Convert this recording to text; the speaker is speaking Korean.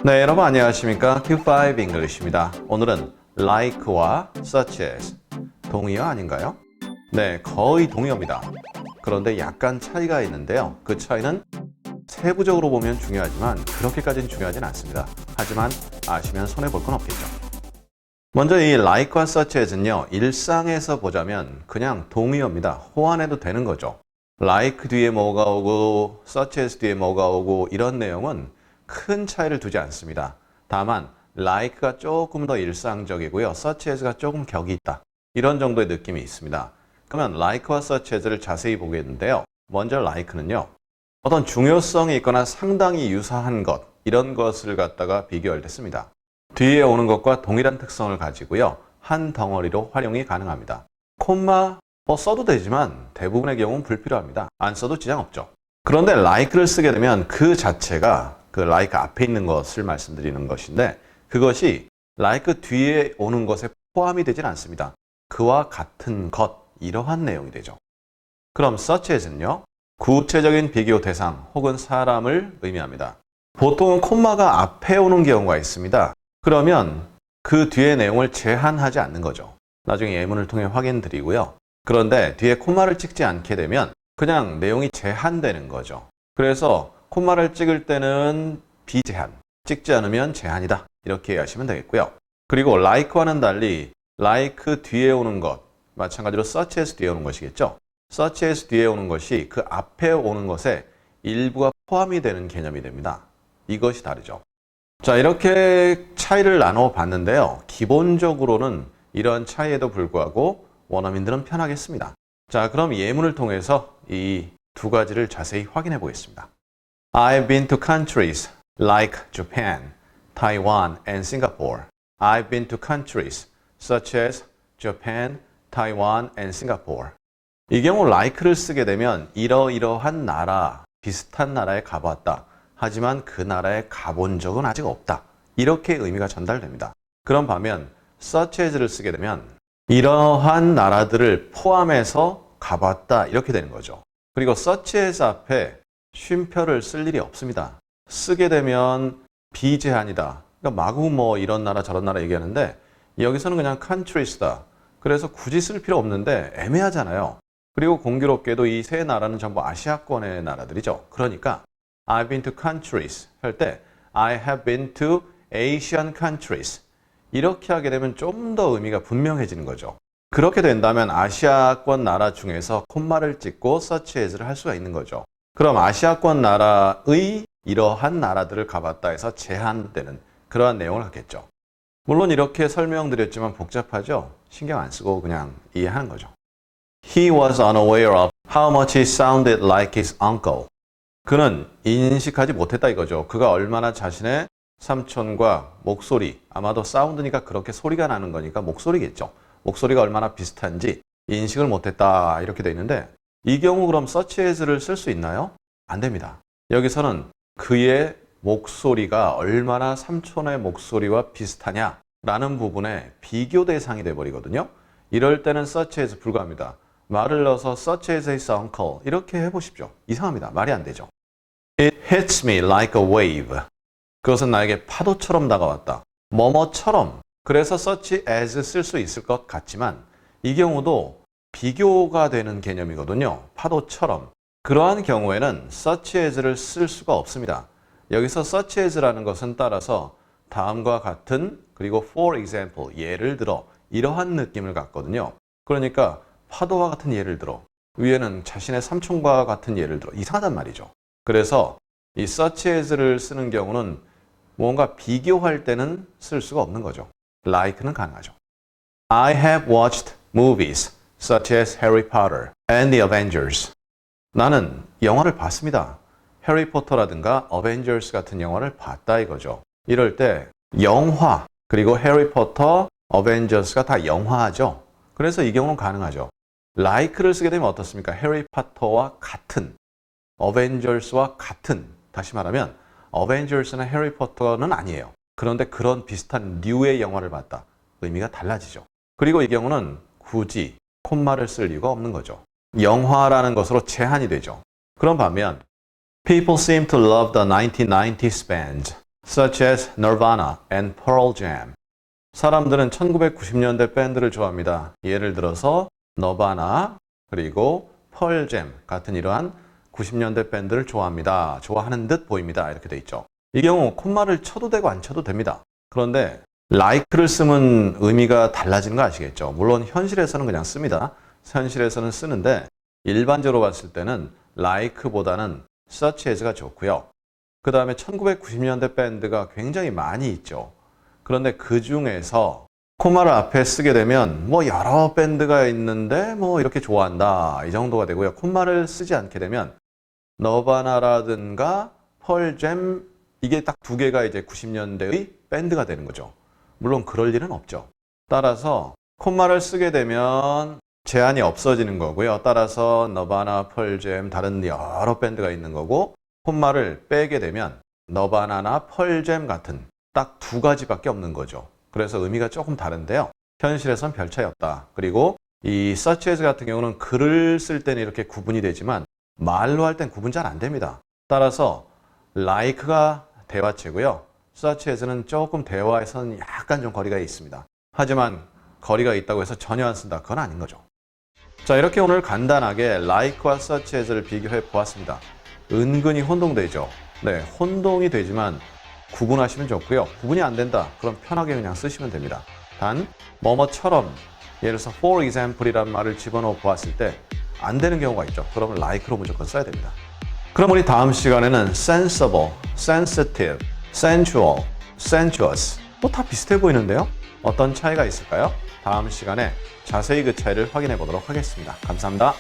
네, 여러분 안녕하십니까? Q5 English입니다. 오늘은 like와 such as 동의어 아닌가요? 네, 거의 동의어입니다. 그런데 약간 차이가 있는데요. 그 차이는 세부적으로 보면 중요하지만 그렇게까지는 중요하진 않습니다. 하지만 아시면 손해볼 건 없겠죠. 먼저 이 like와 such as는요. 일상에서 보자면 그냥 동의어입니다. 호환해도 되는 거죠. like 뒤에 뭐가 오고 such as 뒤에 뭐가 오고 이런 내용은 큰 차이를 두지 않습니다. 다만 like가 조금 더 일상적이고요. such as가 조금 격이 있다. 이런 정도의 느낌이 있습니다. 그러면 like와 such as를 자세히 보겠는데요. 먼저 like는요. 어떤 중요성이 있거나 상당히 유사한 것, 이런 것을 갖다가 비교할 때 씁니다. 뒤에 오는 것과 동일한 특성을 가지고요. 한 덩어리로 활용이 가능합니다. 콤마 써도 되지만 대부분의 경우는 불필요합니다. 안 써도 지장 없죠. 그런데 like를 쓰게 되면 그 자체가 그 like 앞에 있는 것을 말씀드리는 것인데 그것이 like 뒤에 오는 것에 포함이 되진 않습니다. 그와 같은 것, 이러한 내용이 되죠. 그럼 such as는요. 구체적인 비교 대상 혹은 사람을 의미합니다. 보통은 콤마가 앞에 오는 경우가 있습니다. 그러면 그 뒤의 내용을 제한하지 않는 거죠. 나중에 예문을 통해 확인드리고요. 그런데 뒤에 콤마를 찍지 않게 되면 그냥 내용이 제한되는 거죠. 그래서 콤마를 찍을 때는 비제한, 찍지 않으면 제한이다. 이렇게 이해하시면 되겠고요. 그리고 like와는 달리 like 뒤에 오는 것, 마찬가지로 such as 뒤에 오는 것이겠죠. such as 뒤에 오는 것이 그 앞에 오는 것에 일부가 포함이 되는 개념이 됩니다. 이것이 다르죠. 자, 이렇게 차이를 나눠 봤는데요. 기본적으로는 이런 차이에도 불구하고 원어민들은 편하겠습니다. 자, 그럼 예문을 통해서 이 두 가지를 자세히 확인해 보겠습니다. I've been to countries like Japan, Taiwan, and Singapore. I've been to countries such as Japan, Taiwan, and Singapore. 이 경우 like를 쓰게 되면 이러이러한 나라, 비슷한 나라에 가봤다. 하지만 그 나라에 가본 적은 아직 없다. 이렇게 의미가 전달됩니다. 그런 반면 such as를 쓰게 되면 이러한 나라들을 포함해서 가봤다. 이렇게 되는 거죠. 그리고 such as 앞에 쉼표를 쓸 일이 없습니다. 쓰게 되면 비제한이다. 그러니까 마구 뭐 이런 나라 저런 나라 얘기하는데 여기서는 그냥 countries다. 그래서 굳이 쓸 필요 없는데 애매하잖아요. 그리고 공교롭게도 이 세 나라는 전부 아시아권의 나라들이죠. 그러니까 I've been to countries 할 때 I have been to Asian countries 이렇게 하게 되면 좀 더 의미가 분명해지는 거죠. 그렇게 된다면 아시아권 나라 중에서 콤마를 찍고 such as를 할 수가 있는 거죠. 그럼 아시아권 나라의 이러한 나라들을 가봤다 해서 제한되는 그러한 내용을 갖겠죠. 물론 이렇게 설명드렸지만 복잡하죠. 신경 안 쓰고 그냥 이해하는 거죠. He was unaware of how much he sounded like his uncle. 그는 인식하지 못했다 이거죠. 그가 얼마나 자신의 삼촌과 목소리, 아마도 사운드니까 그렇게 소리가 나는 거니까 목소리겠죠. 목소리가 얼마나 비슷한지 인식을 못했다 이렇게 돼 있는데 이 경우 그럼 such as를 쓸 수 있나요? 안 됩니다. 여기서는 그의 목소리가 얼마나 삼촌의 목소리와 비슷하냐라는 부분에 비교 대상이 돼버리거든요. 이럴 때는 such as 불가합니다. 말을 넣어서 such as his uncle 이렇게 해보십시오. 이상합니다. 말이 안 되죠. It hits me like a wave. 그것은 나에게 파도처럼 다가왔다. 뭐뭐처럼. 그래서 such as 쓸 수 있을 것 같지만 이 경우도 비교가 되는 개념이거든요. 파도처럼. 그러한 경우에는 such as를 쓸 수가 없습니다. 여기서 such as라는 것은 따라서 다음과 같은 그리고 for example 예를 들어 이러한 느낌을 갖거든요. 그러니까 파도와 같은 예를 들어 위에는 자신의 삼촌과 같은 예를 들어 이상하단 말이죠. 그래서 이 such as를 쓰는 경우는 뭔가 비교할 때는 쓸 수가 없는 거죠. like는 가능하죠. I have watched movies such as Harry Potter and the Avengers. 나는 영화를 봤습니다. 해리포터라든가 어벤져스 같은 영화를 봤다 이거죠. 이럴 때 영화 그리고 해리포터, 어벤져스가 다 영화죠. 그래서 이 경우는 가능하죠. like를 쓰게 되면 어떻습니까? 해리포터와 같은, 어벤져스와 같은. 다시 말하면 어벤져스나 해리포터는 아니에요. 그런데 그런 비슷한 류의 영화를 봤다. 의미가 달라지죠. 그리고 이 경우는 굳이 콤마를 쓸 이유가 없는 거죠. 영화라는 것으로 제한이 되죠. 그런 반면 People seem to love the 1990s band. such as Nirvana and Pearl Jam. 사람들은 1990년대 밴드를 좋아합니다. 예를 들어서 너바나 그리고 펄잼 같은 이러한 90년대 밴드를 좋아합니다. 좋아하는 듯 보입니다. 이렇게 돼 있죠. 이 경우 콤마를 쳐도 되고 안 쳐도 됩니다. 그런데 like를 쓰면 의미가 달라지는 거 아시겠죠? 물론 현실에서는 그냥 씁니다. 현실에서는 쓰는데 일반적으로 봤을 때는 like보다는 such as가 좋고요. 그 다음에 1990년대 밴드가 굉장히 많이 있죠. 그런데 그 중에서 코마를 앞에 쓰게 되면 뭐 여러 밴드가 있는데 뭐 이렇게 좋아한다 이 정도가 되고요. 콤마를 쓰지 않게 되면 너바나라든가 펄잼 이게 딱 두 개가 이제 90년대의 밴드가 되는 거죠. 물론 그럴 일은 없죠. 따라서 콤마를 쓰게 되면 제한이 없어지는 거고요. 따라서 너바나, 펄잼 다른 여러 밴드가 있는 거고 콤마를 빼게 되면 너바나나 펄잼 같은 딱 두 가지밖에 없는 거죠. 그래서 의미가 조금 다른데요. 현실에선 별 차이 없다. 그리고 이 such as 같은 경우는 글을 쓸 때는 이렇게 구분이 되지만 말로 할 땐 구분 잘 안 됩니다. 따라서 like가 대화체고요. such as는 조금 대화에서는 약간 좀 거리가 있습니다. 하지만 거리가 있다고 해서 전혀 안 쓴다. 그건 아닌 거죠. 자, 이렇게 오늘 간단하게 like와 such as를 비교해 보았습니다. 은근히 혼동되죠. 네, 혼동이 되지만 구분하시면 좋고요. 구분이 안 된다. 그럼 편하게 그냥 쓰시면 됩니다. 단 뭐뭐처럼 예를 들어서 for example이란 말을 집어넣어 보았을 때 안 되는 경우가 있죠. 그러면 like로 무조건 써야 됩니다. 그럼 우리 다음 시간에는 sensible, sensitive, sensual, sensuous 뭐 다 비슷해 보이는데요. 어떤 차이가 있을까요? 다음 시간에 자세히 그 차이를 확인해 보도록 하겠습니다. 감사합니다.